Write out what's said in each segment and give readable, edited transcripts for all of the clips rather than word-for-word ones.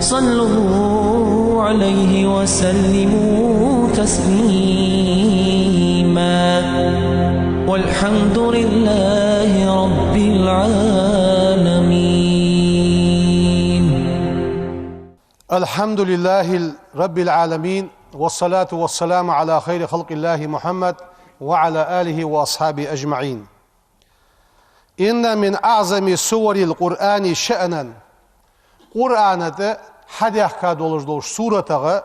صلوا عليه وسلموا تسليما والحمد لله رب العالمين. الحمد لله رب العالمين، والصلاة والسلام على خير خلق الله محمد وعلى آله وأصحابه أجمعين. إن من أعظم سور القرآن شأنا قرآن حديث كادولج سورة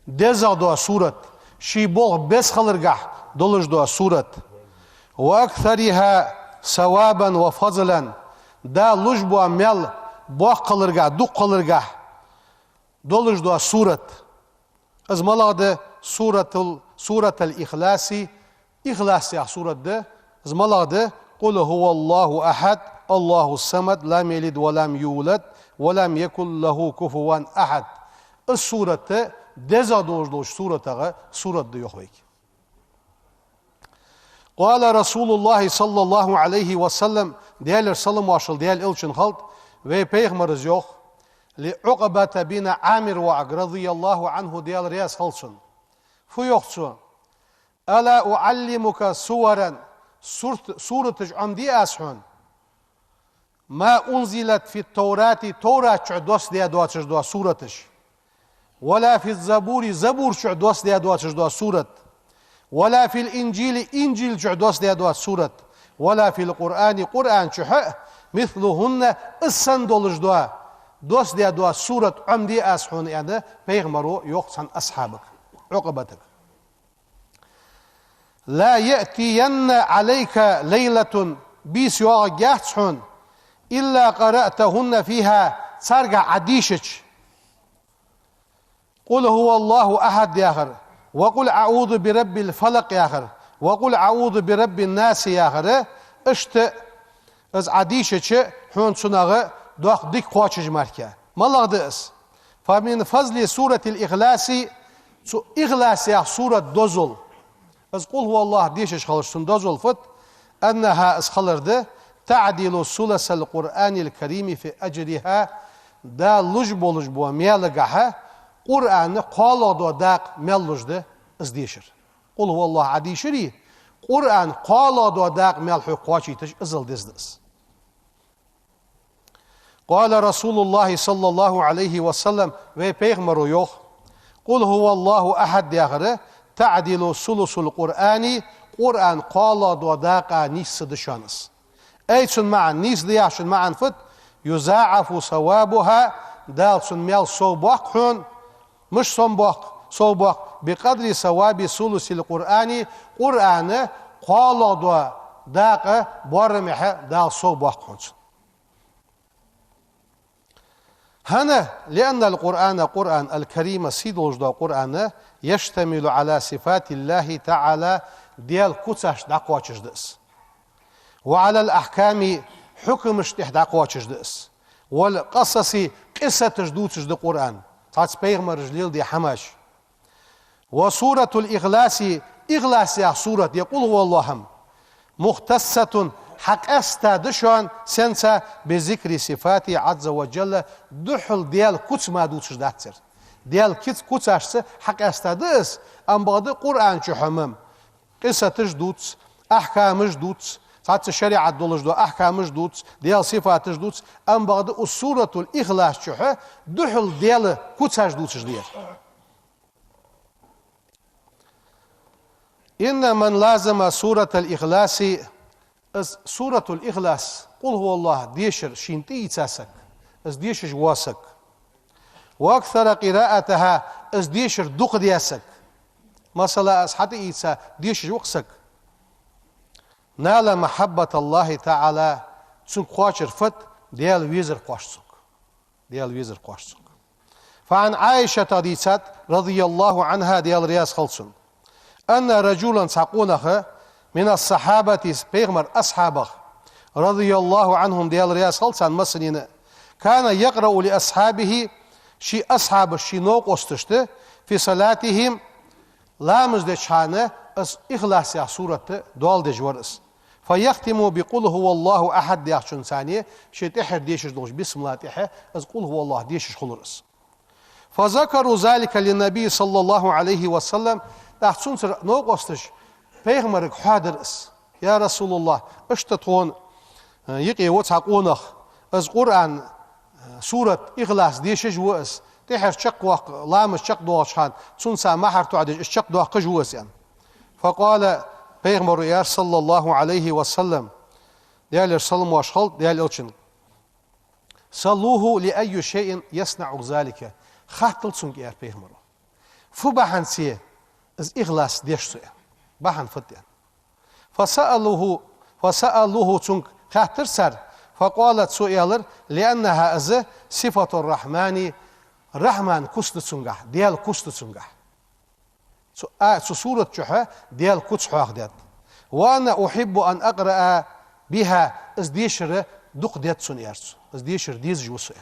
دزا سورة شيبوغ بس خلرجح دولج سورة وأكثرها ثوابا وفضلا دا لجبوا مل بوخ خلرجح دو خلرجح دولج سورة ازمالا سورة الإخلاص إخلاص يا سورة ده ازمالا قل هو الله أحد الله الصمد لم يلد ولم يولد ولم يكن له كفوا أحد. السورة دزا دوش سورة ده يخويك. قال رسول الله صلى الله عليه وسلم ديال سلم واشل ديال إلشن خلط ve peygamberimiz yok لعقبة بن عامر رضي الله عنه ديال رياس خلصن فو يخصو ألا أعلمك سورا سورة عمدي أسحون ما أنزلت في التوراة توراة شعدوس ديا دواتش دوا سورتش ولا في الزبور زبور شعدوس ديا دواتش دوا سورة ولا في الإنجيل إنجيل شعدوس ديا دوات سورة ولا في القرآن قرآن شحق مثلهن السندولج دوا دوس ديا دوا سورة عمدي أسحون يعني بيغمرو يقصن أصحابك عقبتك. لا يأتين عليك ليلة بيسيوغ جاحسون إلا قرأتهن فيها ترجع عديشش قل هو الله أحد يا آخر وقل أعوذ برب الفلق يا آخر وقل أعوذ برب الناس يا آخر اشت از عديشش حون سنغ دوخ ديك قواتش ماركا مالغ دئس. فمن فضل سورة الإخلاص إخلاص يا سورة دوزل از قل هو الله ديشش خلصن دوزل فت أنها اسخلرده تعديل ثلث القرآن الكريم في أجرها دا لجبو ميلقها قرآن قالوا دو داق ميلجده ازديشر قل هو الله عديشري قرآن قالوا دو داق ميلحو قواشيتش ازل دزدس. قال رسول الله صلى الله عليه وسلم ve peygamberi yok قل هو الله أحد يغره تعديل ثلث القرآن قرآن قالوا دو داق نيس دشانس أيتشن معا نيس دياشن معا فت يزاعف ثوابها دالشن ميل صوباق حون مش صوباق بقدر ثواب ثلث القرآن قرآن قالوا دو داق بارمح دال صوباق حون هنا لأن القرآن قرآن الكريم سيدوج دا قرآن يشتمل على صفات الله تعالى ديال كتاش داقواتش دس وعلى الأحكام حكم داقواتش دس والقصص قصة جدوتش دا قرآن تاتس بيغمر رجليل دي حماش. وسورة الإغلاس إغلاس يا سورة يقول هو اللهم مختصة حق استادشون سنسا بذكر صفاتي عز وجل دحل ديال كتس ما دوتش داتر ديال كتس اشتس حق استادس ام بعد قرآن شحمم قصة جدوتس احكام جدوتس ساعات الشريعة دولج دو احكام جدوتس ديال صفات جدوتس ام بعد سورة الاخلاص شح دحل ديال كتس جدوتش ديال. ان من لازم سورة الاخلاص از سورة الإخلاص قل هو الله ديشر شينتي تاسك از ديشر جواسك وأكثر قراءتها از ديشر دوق دياسك مثلا از حتى إيسا ديشر وقسك نال محبة الله تعالى سن قواشر فت ديال ويزر قواشسك فعن عائشة ديسات رضي الله عنها ديال رياس خلصن أن رجولا ساقونها من الصحابة بيغمر أصحابه رضي الله عنهم ديال رياس خلصان مسنين كان يقرأ لأصحابه شي أصحاب شي نوق أستشت في صلاتهم لامز دي شانه إخلاص يا سورة دوال دي جورس فيختم بقول هو الله أحد دياخشن ثانية شي تحر ديشش دوش بسم الله تحر از قول هو الله ديشش خلرس فذكروا ذلك للنبي صلى الله عليه وسلم تحسن سر نوقستش پیغمبرك حاضر اس يا رسول الله اشتتون يقي وتحقونخ از قرآن سورة إخلاص ديشش وس تحر شق وق لامش شق دوشان سنسا محر تعدج الشق دوق قجوس يعني فقال پیغمبر يا صلى الله عليه وسلم ديال صلم واشخل ديال الچن صلوه لأي شيء يصنع ذلك خاتل سنك يا پیغمبر فبحن سي از إخلاص ديشسو بحن فتيان فسألوه سنك خاتر سر فقالت سؤالر لأنها از صفة الرحمن رحمن كست سنجح ديال كست سنجح سورة جحا ديال كتس حاخدت وأنا أحب أن أقرأ بها ازديشر دق ديت سنيرس ازديشر ديز جوسه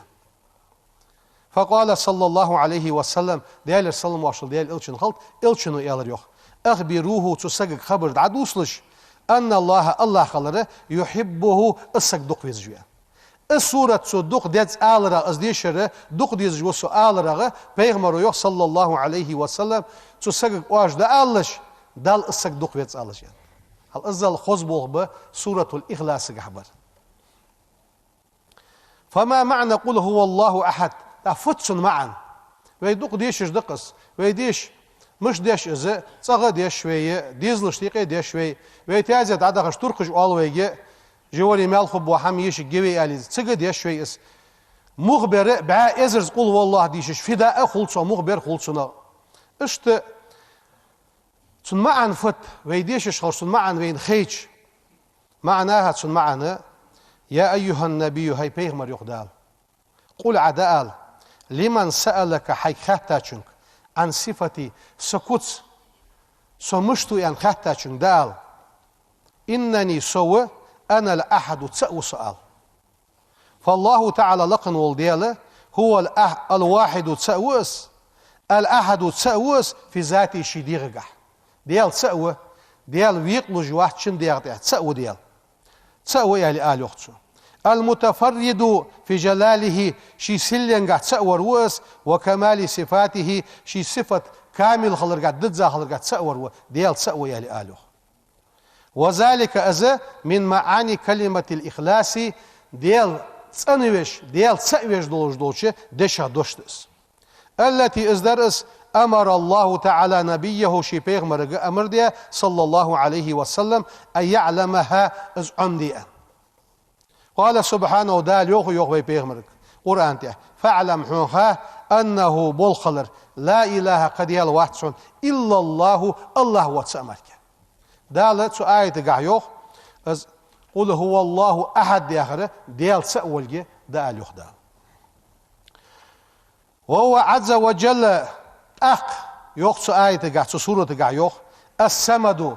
فقال صلى الله عليه وسلم ديال سلم واشل ديال إلشن خلط إلشنو يالر يوخ أخبروه تسجق خبر عدوسلش أن الله خلره يحبه اسق دق ويزجوه السورة دق ديت آلرا ازديشر دق ديز جوسو آلرا پیغمبر يوخ صلى الله عليه وسلم تسجق واش دا آلش دال اسق دق ويز آلش يعني هل ازال خزبوه بسورة الإخلاص خبر فما معنى قل هو الله أحد فتسن معا ويدوق ديش دقس ويديش مش ديش إذا صغى ديش شوية ديزل شتيقي ديش شوية ويتعزد عدغش ترقش أولوية جوالي مالخب وحم يش جوي آلي صغى ديش شوية مخبر بعا إزرز قل هو الله ديشش فداء خلصة مخبر خلصنا اشت تن معا فت ويديشش خلصن معا وين خيش معناها تن معنا يا أيها النبي هاي بيغمر يقدال قل عدال لمن سألك حي خاتاتشنك عن صفتي سكوت سمشتو يعني خاتاتشنك دال إنني سوى أنا الأحد تسأو سؤال فالله تعالى لقن والديالة هو الواحد تسأوس الأحد تسأوس في ذاتي شديغح ديال تسأوه ديال ويقلو جواحد شن ديال تسأو ديال تسأو يعني آل يختسو المتفرد في جلاله شي سلين قاعد تسأور وس وكمال صفاته شي صفة كامل خلر قاعد ددزا خلر قاعد تسأور ديال تسأو يعني آله وذلك أذا من معاني كلمة الإخلاص ديال تسأنوش ديال تسأوش دولش دشا دوشتس التي ازدرس أمر الله تعالى نبيه شي بيغمر أمر ديا صلى الله عليه وسلم أن يعلمها از عمديا قال سبحانه دال يوخ بي بيغمرك قرآن تيه فاعلم حوها أنه بالخلر لا إله قد يلواتسون إلا الله واتسأمرك دال سو آية قاع يوخ از قل هو الله أحد دياخره ديال سأولجي دال يوخ دال وهو عز وجل يوخ سو آية قاع سو سورة قاع يوخ السمد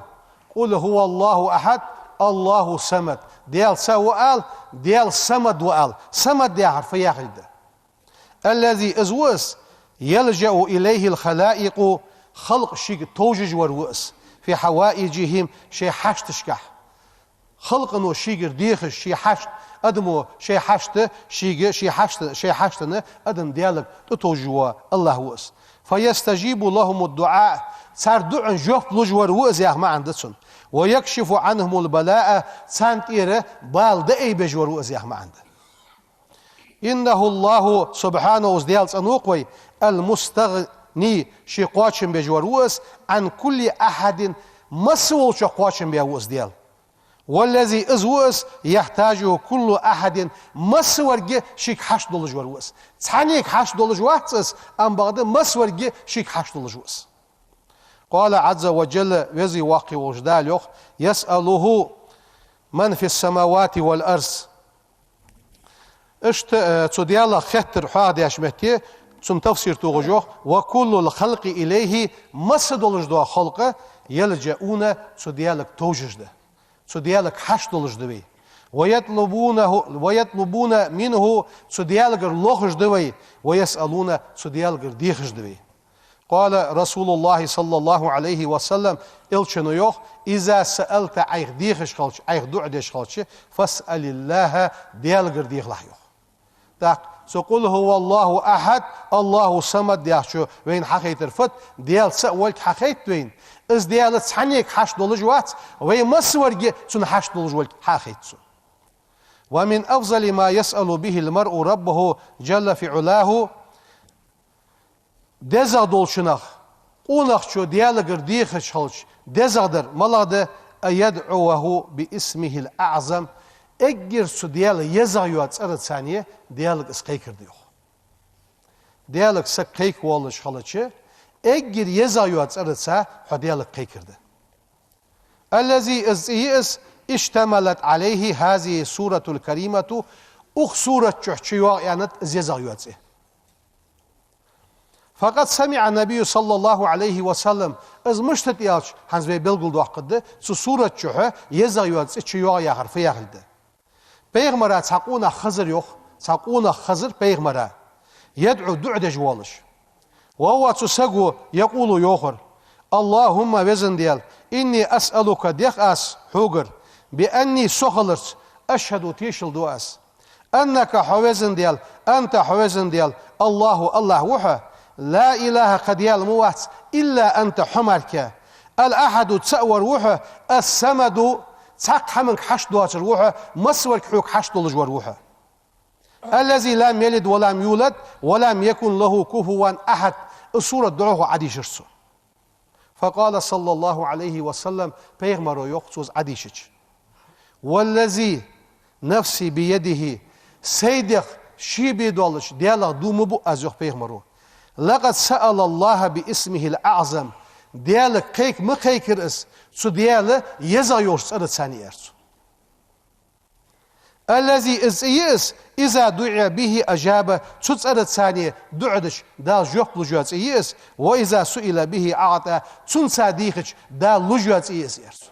قل هو الله أحد الله سمد ديال سوال ديال سمد وآل سمد دي حرف ياخد الذي ازوس يلجأ إليه الخلائق خلق شيء توجج وروس في حوائجهم شيء حشتشكح خلق انه شيء ديخش شيء حشت ادمو شيء حشت شيء حشتنا ادم ديالك تتوجوا الله وس فيستجيب لهم الدعاء صار دعاء جوف لجور وز يا ما عندسن ويكشف عنهم البلاء سانتيره بال دأي بجور وز يا ما عنده إنه الله سبحانه وزديال سنوقوي المستغني شقواتشن بجور وز عن كل أحد مسؤول شقواتشن بجور ديال والذي ازوس يحتاجه كل أحد مسورج شيك حش دول جوروس تانيك حش دول جواتس أم بعد مسورج شيك حش دول جوس قال عز وجل وزي واقع وجدال يخ يسأله من في السماوات والأرض اشت تديال خطر حاد يشمتي ثم تفسير توجه وكل الخلق إليه مسدول جدوا خلقه يلجؤون تديالك توجده سوديالك حشد لجدوي ويطلبون منه سوديالك لوخج دوي ويسألون سوديالك ديخج دوي قال رسول الله صلى الله عليه وسلم إلشنو يوخ إذا سألت عيخ ديخش خلش عيخ دعدش خلش فاسأل الله ديالغر ديخ لح يوخ تاق سقول هو الله أحد الله صمد ديالشو وين حقيت الفت ديال سأولك حقيت وين إز ديال تحنيك حش دولج وات وين مسور سن حش دولج ولك حقيت سو ومن أفضل ما يسأل به المرء ربه جل في علاه دزادول شنخ قونخ شو ديالغر ديخش خلش دزادر ملاده يدعوه باسمه الأعظم اجر سو ديال يزايوات ارد ثانية ديالغ اسقيكر ديوخ ديالغ سقيك والش خلش اجر يزايوات ارد سا ديالغ قيكر ده الذي is اشتملت عليه هذه السورة الكريمة اخ سورة چوحچيوا يعني زيزايوات فقد سمع النبي صلى الله عليه وسلم از مشتت يالش هنز بي بلغل دو حقده سو سورة چوحه يزايوات چيوا ياخر فياخلده Peygamber'e sakuna Hızır yok. Sakuna Hızır Peygamber'e. Yed'u du'de jwalış. Ve huve tüsegu yekulu yokhur. Allahümme vezin diyel. İnni es'aluka diyek as hugır. Bi enni sohılır. Eşhedü tişil duas. Enneke havezin diyel. Ente havezin diyel. Allahu Allah vuha. La ilahe kadiyel muvat. İlla ente humarke. El ahadu tse'ver vuha. Es-semedu تاق حمنك حشد واتر روحه مسورك حوك حشد لجور روحه الذي لم يلد ولم يولد ولم يكن له كفوا أحد السورة دعوه عدي شرسو فقال صلى الله عليه وسلم بيغمرو يقصوز عدي شج والذي نفسي بيده سيدخ شي بيدولش ديالا دومبو أزيخ بيغمرو لقد سأل الله باسمه الأعظم ديالك قيك مقيكر اس سو ديالة يزايوش سأرد ثاني ارسو الذي is إذا دعي به أجابة سو سأرد ثاني دعدش دا جوح لجوات إيس وإذا سئل به أعطى سن صديقش دا لجوات إيس ارسو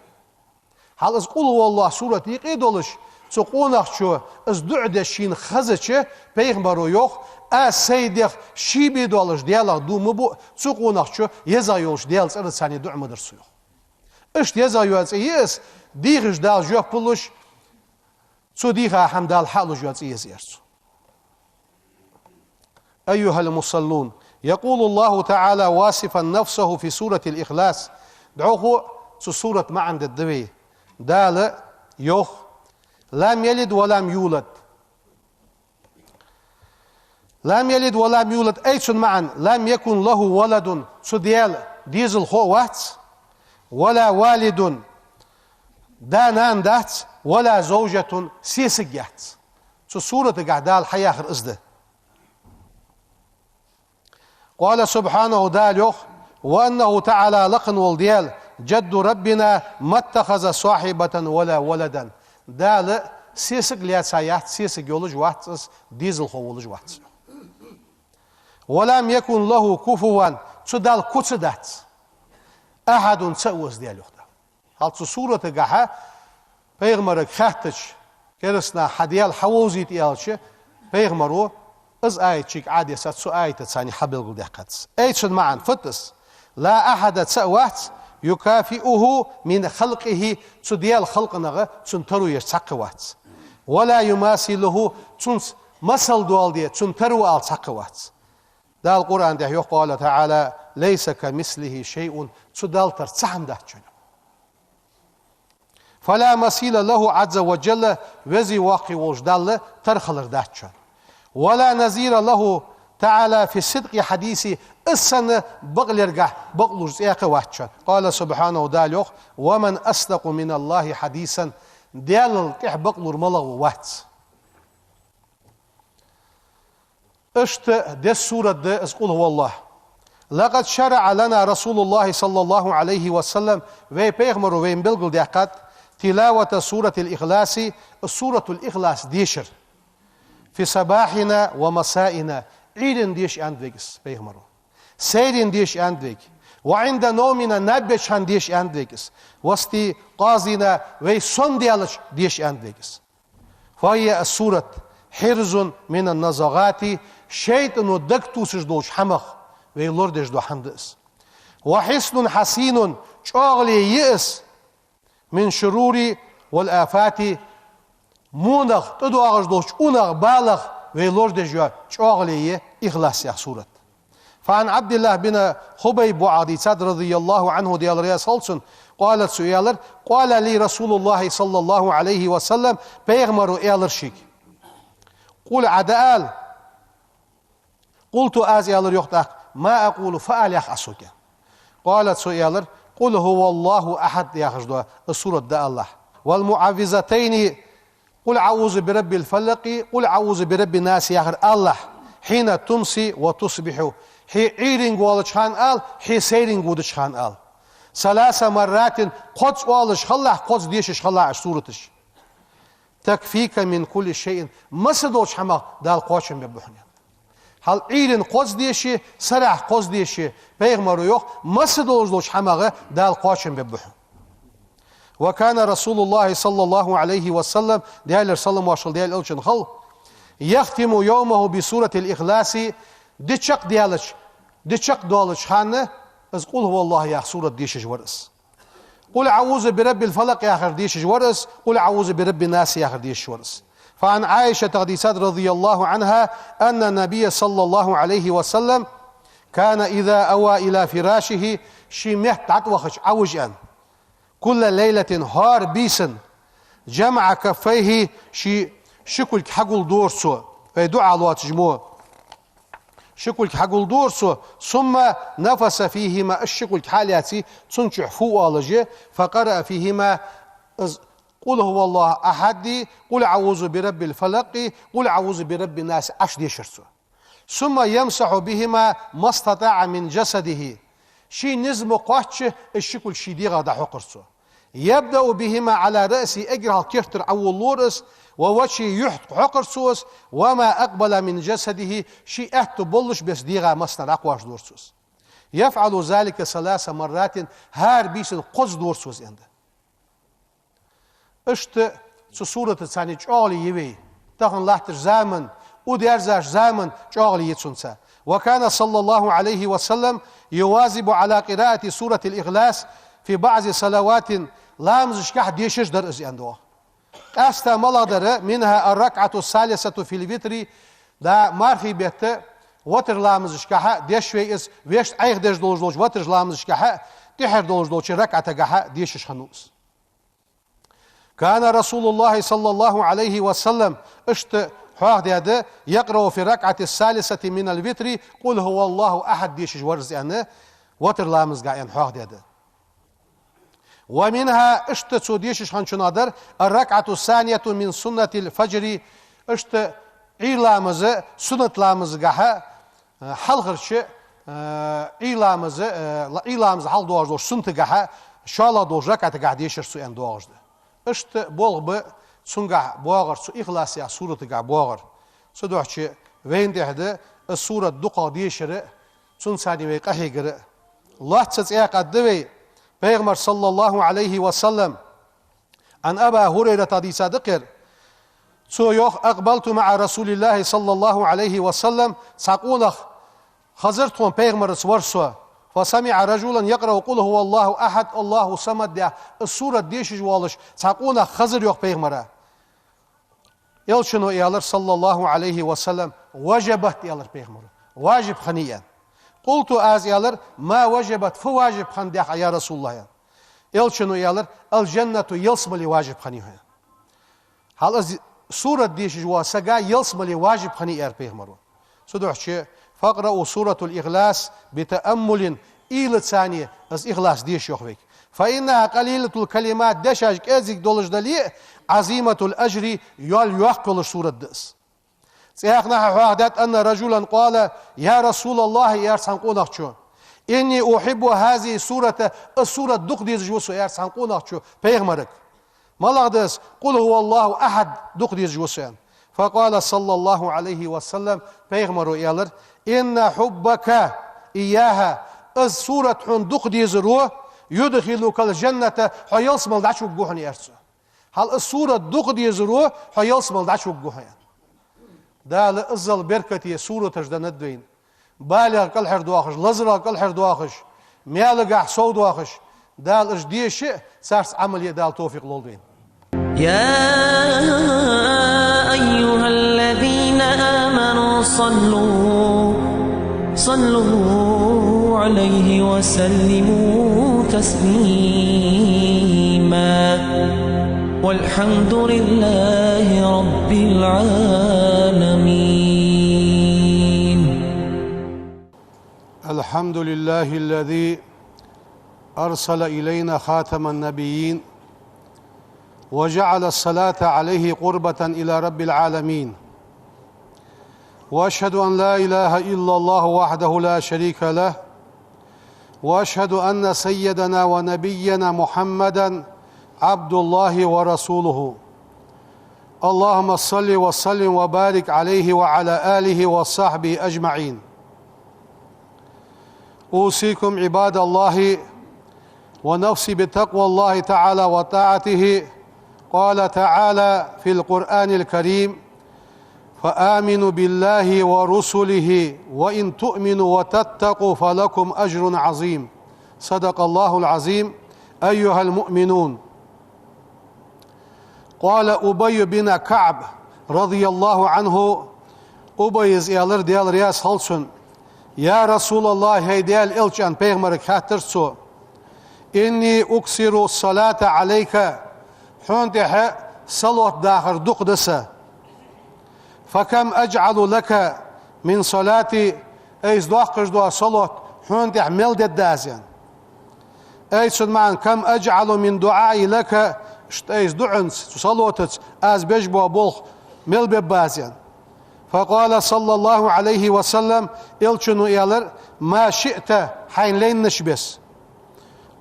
هل از قولوا والله سورة يقيد ولش سو قوناق شو از دعدشين خزش پیغمبرو يوخ سيدخ شي بيدولش ديالا دومو بو سوقوناق شو يزايوش ديال سأرد ثاني دعم درسو يوخ اشت يزايوات إيس ديغش دال جوح بلوش سو ديغا حمدال حالو جوات إيس يرسو أيها المصلون يقول الله تعالى واصفا نفسه في سورة الإخلاص دعوه سو سورة ما عند الدوي دال يوخ لم يلد ولم يولد لم يلد ولم يولد أيضا معا لم يكن له ولد سو ديال ديزل خوات ولا والد دانان دات ولا زوجة سيسجات سو سورة قعدال حياة آخر إزده قال سبحانه دال يوخ وأنه تعالى لقن والديال جد ربنا ما اتخذ صاحبة ولا ولدا دال سيسج ليات سايات سيسج يولج واتس ديزل خوولج واتس ولم يكن له كفوا سو دال كتسدات أحد تسوس ديال يخدا هل سورة قاحة بيغمرك خاتش كرسنا حديال حووزيت إيالش بيغمرو از آية شيك عادي سات سو آية تساني حبل قل ديقاتس أيتشن معا فتس لا أحد تسوات يكافئه من خلقه سو ديال خلقنا تنترو يشتقوات ولا يماثله تنس مسل دوال دي تنترو آل تقوات دا القرآن ده يقول تعالى ليس كمثله شيء تدال ترتسحم ده جنو فلا مثيل له عز وجل وزي واقع وجدال ترخلر ده جن ولا نظير له تعالى في صدق حديثي السنة بغلرقه بغلوج زيق واتشن قال سبحانه داليوخ ومن أصدق من الله حديثا ديال القح بغلور ملغ وات اشت دي السورة دي اسقول هو الله لقد شرع لنا رسول الله صلى الله عليه وسلم وي بيغمر وين بلغل ديقات تلاوة سورة الإخلاص السورة الإخلاص ديشر في صباحنا ومسائنا عيدن ديش اندويكس بيغمرو سيدن ديش اندويك وعند نومنا نبش ديش اندويكس واستي قازنا وي صن ديش اندويكس فهي السورة حرز من النزغات شيطان دكتوسش دوش حمخ ve lordesh do handis. Wa hisnun hasinun chogli yis min shururi wal afati munagh tadwagh do unagh balagh ve lordesh yo chogli ikhlas ya surat. فعن عبد الله بن خبيب وعديساد رضي الله عنه ديال رياس هولسون قالت سؤالر قال لي رسول الله صلى الله عليه وسلم بيغمر إيالر شيك قول عدال قلت آزيالر يختاق ما أقول فعل يخ أسوك قالت سؤالر قل هو الله أحد يخجدوا السورة دا الله والمعوذتين قل أعوذ برب الفلق قل أعوذ برب الناس يخر الله حين تمسي وتصبح هي عيرين والشان آل هي سيرين والشان آل ثلاث مرات قدس والش خلا قدس ديش خلا سورتش تكفيك من كل شيء مسدوش حما دال قوشن ببحني هل عيرين قدس ديش سرح قدس ديش بيغمر يوخ مسدوش دوش حما دال قوشن ببحن وكان رسول الله صلى الله عليه وسلم ديال سلم واشل ديال الشن خل يختم يومه بسورة الإخلاص ديشق ديالش ديشق دولش خانه از قل هو الله يا سورة ديش جورس قل أعوذ برب الفلق يا آخر ديش جورس قل أعوذ برب الناس يا آخر ديش جورس فعن عائشة قديسات رضي الله عنها أن النبي صلى الله عليه وسلم كان إذا أوى إلى فراشه شمحت عطوخش عوجا كل ليلة هار بيسن جمع كفيه شكل حقل دورسو فيدعى الله تجموه شكل حقل دورسو ثم نفس فيهما الشكل حالياتي تنشح فوق الله فقرأ فيهما قل هو الله أحد قل أعوذ برب الفلق قل أعوذ برب الناس أشدي شرسو ثم يمسح بهما ما استطاع من جسده شي نزم قوتش الشكل شي ديغا دا حقرسو يبدأ بهما على رأسي أجرها كيفتر أول لورس ووشي يحت حقرسوس وما أقبل من جسده شي أهت بلش بس ديغا مصنع أقواش دورسوس يفعل ذلك 3 مرات هار بيسن قز دورسوس عنده اشت سورة تساني جعالي يوي تخن لحتر زامن وديرزاش زامن جعالي يتسنسا وكان صلى الله عليه وسلم يواظب على قراءة سورة الإخلاص في بعض صلوات لامز شكح ديشش در از عنده أستا ملادر منها الركعة الثالثة في الوتر دا مارخي بيت وتر لامز شكح ديشوي اس ويشت ايغ ديش دولج وتر لامز شكح تحر دولج ركعة قح ديشش خنوس كان رسول الله صلى الله عليه وسلم اشت حاضر يقرأ في ركعة الثالثة من الوتر قل هو الله أحد ديشش ورز يعني وتر لامز قاين حاضر ومنها اشت سوديش خانشنادر الركعة الثانية من سنة الفجر اشت عيلامز سنة لامز قها حلقرش عيلامز حل دوار سنة قها شالا دوش ركعة قاعديشر سو ان دوار اشت بولغ سنقع بواغر سو إخلاصيا سورة قا بواغر سو دوحش وين دهده السورة دقا ديشر سن ساني ويقهي قرأ الله تسيق الدوي Peygamber sallallahu aleyhi ve sellem an Aba Hureyre hadisa ذكر so yok aqbaltu ma'a Rasulillahi sallallahu aleyhi ve sellem saqulakh hazırtun Peygamber svarso فسمع رجلا يقرأ قل هو الله أحد الله صمد diye السورة ديش جوالش saqulakh hazır yok Peygamber'e yalçını iyalar sallallahu aleyhi ve sellem vacibat iyalar Peygamber vacib khaniyan قلت آزيالر ما وجبت فواجب خنديح يا رسول الله يلشنو يالر الجنة يلصملي واجب خنيها هل سورة ديش جوا سجا يلصملي واجب خني يا بيغمرو سدوحش فقرأوا سورة الإخلاص بتأمل إلى ثانية از إخلاص ديش يخبيك فإنها قليلة الكلمات دشاج كازيك دولج دلي عظيمة الأجر يال يحكل سورة دس سيحنا حوادات أن رجلا قال يا رسول الله يا سانقونك شو إني أحب هذه السورة دقديز جوسو يا سانقونك شو بيغمرك مالغدس قل هو الله أحد دقديز جوسو فقال صلى الله عليه وسلم بيغمرو يالر إن حبك إياها السورة دقديز رو يدخلك الجنة حيلسمل دعشو بجوهن يرسو هل السورة دقديز رو حيلسمل دعشو بجوهن ده لأزل بركتي سورة تجدند دوين بالغ كل حر دواخش لزرا كل حر دواخش ميالق صو دواخش دال اش ديش سارس عملية دال توفيق لولدين يا أيها الذين آمنوا صلوا عليه وسلموا تسليما والحمد لله رب العالمين. الحمد لله الذي أرسل إلينا خاتم النبيين وجعل الصلاة عليه قربة إلى رب العالمين. وأشهد أن لا إله إلا الله وحده لا شريك له وأشهد أن سيدنا ونبينا محمدا عبد الله ورسوله. اللهم صل وسلم وبارك عليه وعلى آله وصحبه أجمعين. أوصيكم عباد الله ونفسي بتقوى الله تعالى وطاعته. قال تعالى في القرآن الكريم: فآمنوا بالله ورسله وإن تؤمنوا وتتقوا فلكم أجر عظيم. صدق الله العظيم. أيها المؤمنون، قال أبي بن كعب رضي الله عنه: أبي زيالر ديال رياس هلسن يا رسول الله هيديال إلشان بيغمر كاترسو إني أكسر الصلاة عليك حونتح صلوة داخر دقدسة فكم أجعل لك من صلاتي أيز داخر دوا صلوة حونتح ملد الدازيان أيز معن كم أجعل من دعائي لك أيز دعن صلوة أز بجبوا بولخ مل ببازيان. فقال صلى الله عليه وسلم إلشنو إيالر: ما شئت حين لين نشبس.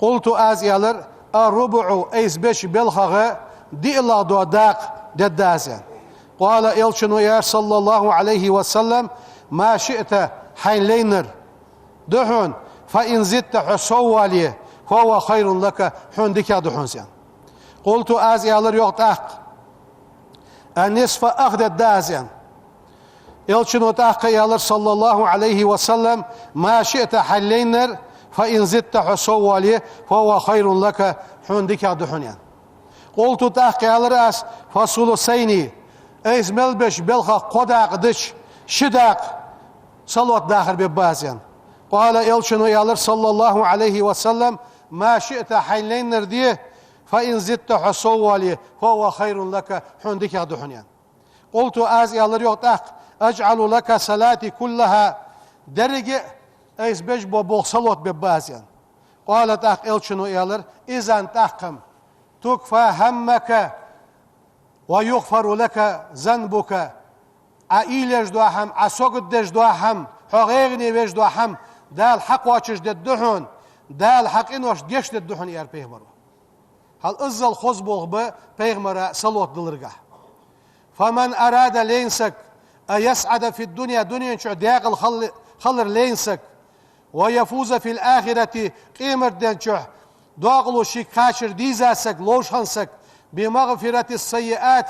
قلت أز إيالر: الربع أيز بش بلخغ دي الله دو داق ددازيان. قال إلشنو إيالر صلى الله عليه وسلم: ما شئت حين لينر دحون فإن زدت حسوالي فهو خير لك حون ديكا دحون زيان. قلت أز إيالر يغتاق النصف أخذ الدازيان. إلشنو تاق إيالر صلى الله عليه وسلم: ما شئت حلينر فإن زدت حسوالي فهو خير لك حون ديكا دحونيان. قلت تاق إيالر أس فصلسيني أيز ملبش بلخا قداق دش شداق صلوات داخل ببازيان. قال إلشنو إيالر صلى الله عليه وسلم: ما شئت حلينر ديه فإن زدت حسوالي فهو خير لك حون ديكا دحونيان. قلت أز إيالر يغتاق أجعل لك صلاتي كلها درجة أيز بجبو بوخ صلوات ببازيان. قال تاق إلشنو إيالر: إذا تحكم تكفى همك ويغفر لك ذنبك. عائلش دواهم عسوقدش دواهم حقيقني ويش دواهم دال حق واتش ددهون دال حق إنوش ديش ددهون إيار بيغمرو. هل إزال خزبوغ بيغمرا صلوات دلرقه. فمن أراد لينسك أيسعد في الدنيا دنيا شو داقل خلر لينسك ويفوز في الآخرة قيمر دين شو داقلو شي كاشر ديزاسك لوشهنسك بمغفرة السيئات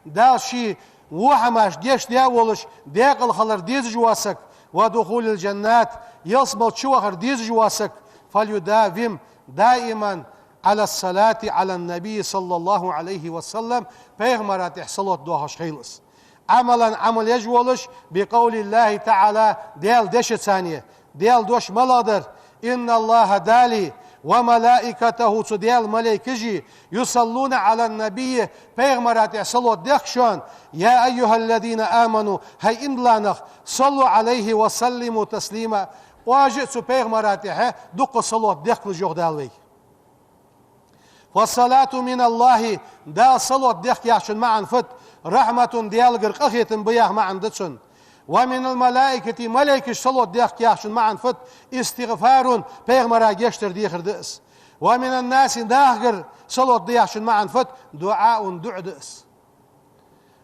داشي وحماش ديش دياولش داقل خلر ديز جواسك ودخول الجنات يصبل شوهر ديز جواسك. فليداوم دائما على الصلاة على النبي صلى الله عليه وسلم بيغمرات احصلت دوهش خيلص. عملا عمل يجولش بقول الله تعالى ديال دش ثانية ديال دوش ملادر: إن الله دالي وملائكته ديال ملائكجي يصلون على النبي بيغمرات احصلت دخشون يا أيها الذين آمنوا هاي إن لانخ صلوا عليه وسلموا تسليما. واجئت بيغمرات دق صلوات دخل جوغ دالوي. والصلاة من الله دا صلوات دخ يحشن معن فت رحمة ديال قرقخية بياه معن دتسن. ومن الملائكة ملائكة صلوات دخ يحشن معن فت استغفار بيغمرا جشتر ديخر دئس. ومن الناس داخر صلوات ديحشن معن فت دعاء دع دئس.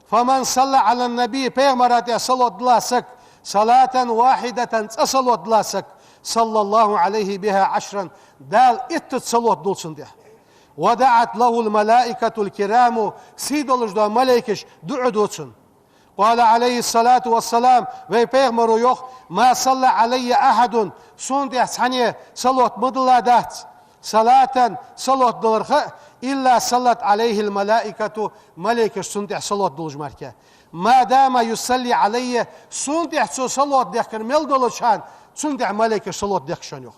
فمن صلى على النبي بيغمرا صلوات دلاسك صلاة واحدة صلوات دلاسك صلى الله عليه بها 10 دال اتت صلوات دولسن ديح. ودعت له الملائكة الكرام سيدولش دا ملائكش دعا دوتسن. قال عليه الصلاة والسلام ve peygamber yok ma salla aleyye ahadun son de saniye salat mudladat salaten salat dolurha illa sallat aleyhil malaikatu malaike son de salat dolujmarke ma dama yusalli aleyye son de salat dekir mel doluşan son de malaike salat dekşan yok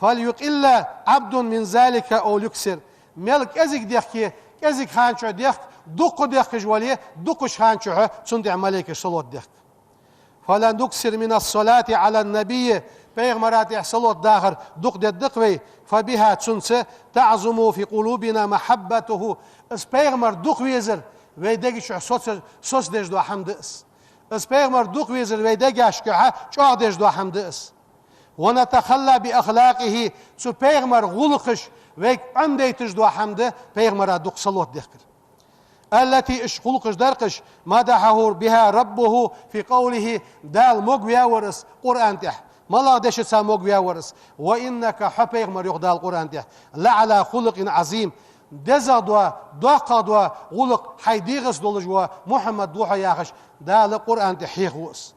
falyuk illa abdun min zalika o yüksir melk ezik dekki ezik hanço dek دق دق جواليه دق شانشوه صندع ملك صلوات دق فلا نكسر من الصلاة على النبي بيغمرات صلوات داخر دق دقوي فبها تنسى تعظم في قلوبنا محبته اس بيغمر دق ويزر ويدقش صوص ديش دو حمد اس بيغمر دق ويزر ويدقش كها شو ديش دو حمد ونتخلى بأخلاقه سو بيغمر غلقش ويك عمديتش دو حمد بيغمر دق صلوات دقر التي اشقلقش درقش مدحه بها ربه في قوله دال مقويا ورس قرآن تح ملا دشت سا مقويا ورس وإنك حبيغ مريق دال قرآن تح لعلى خلق عظيم دزا دوا غلق حيديغس دولجوا محمد دوحا ياخش دال قرآن تحيخوس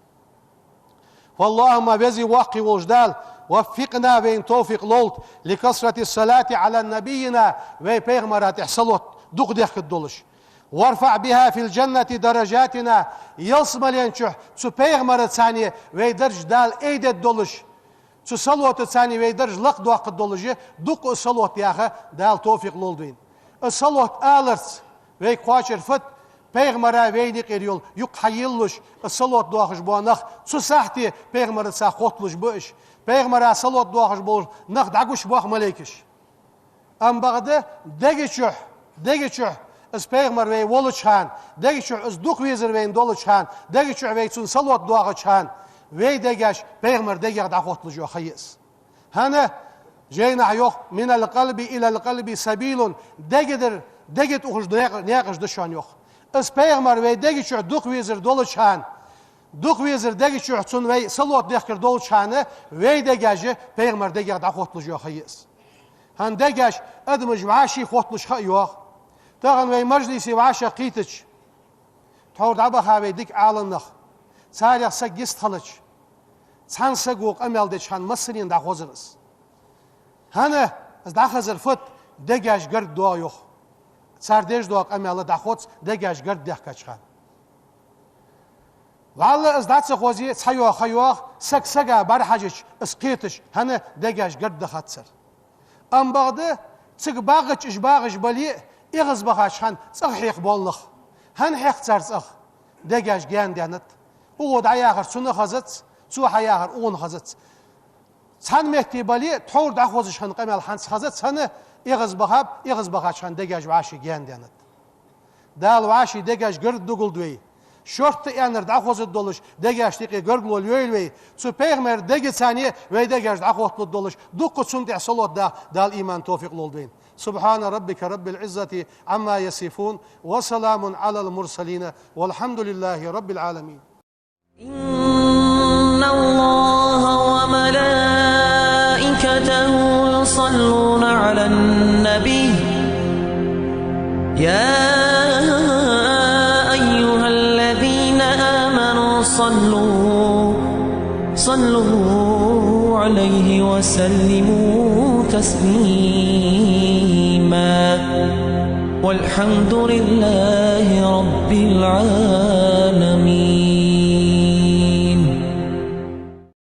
واللهم بزي واقي وجدال وفقنا بين توفيق لولت لكسرة الصلاة على نبينا ويبيغ مرات احصلوت دوق ديخ الدولش وارفع بها في الجنة درجاتنا يصمل ينشح تسو بيغمر تساني ويدرج دال ايد الدولش تسو صلوة تساني ويدرج لق دوق الدولش دوق الصلوة ياخا دال توفيق لولدوين الصلوة آلرس ويك خواشر فت بيغمر ويدي قريول يق حيلوش الصلوة دوخش بوانخ تسو ساحتي بيغمر تسا خوتلوش بوش بيغمر صلوة دوخش بوش نخ دعقوش بوخ مليكش ام بغده دقشح اس پیغمبر وی ولچان دگیش از دوک ویزر وین دولچان دگیش وی چون صلوات دعاچان وی دگش پیغمبر دگیگ دعوت لجو خیس هنه جينا يوخ من القلب الى القلب سبيل دگت اوخش نیاقش دشان يوخ اس پیغمبر وی دگیش دوک ویزر دولچان دوک ویزر دگیش چون وی صلوات دگیر دولچانه وی دگش پیغمبر دگیگ دعوت لجو خیس هن دگش ادمج واشي خوتلش خيوخ تاغن وي مجلسي وعاشا قيتش تحور دعبها ويديك عالنخ تاريخ سجست خلج تان سجوق امل دشان مصرين دا خوزرس هنا از دا خزر فت دگاش گرد دوا يوخ تارديش دوق امل دا خوز دگاش گرد دخ كچخان والله از دات خوزي تسيو خيوخ سگا برحجش اس قيتش هنا دگاش گرد دخاتسر ام بعد تسق باغش اش باغش بلي إغز بخاشان صحيح بالله هن حق ترزخ دجاج جان دانت وود عياخر سنة خزت سو حياخر اون خزت سان مهتي بالي تور دخوزش هن قمل حنس خزت سنة إغز بخاشان دجاج واشي جان دانت دال واشي دجاج قرد دقل دوي شرط انر دخوزت دولش دجاج تيقي قرد لول يوي سو بيغمر دجاج ثانية وي دجاج دخوزت دولش دوق سنت صلوات دال إيمان توفيق لولدين سبحان ربك رب العزة عما يصفون وسلام على المرسلين والحمد لله رب العالمين إن الله وملائكته يصلون على النبي يا أيها الذين آمنوا صلوا عليه وسلموا تسليما والحمد لله رب العالمين.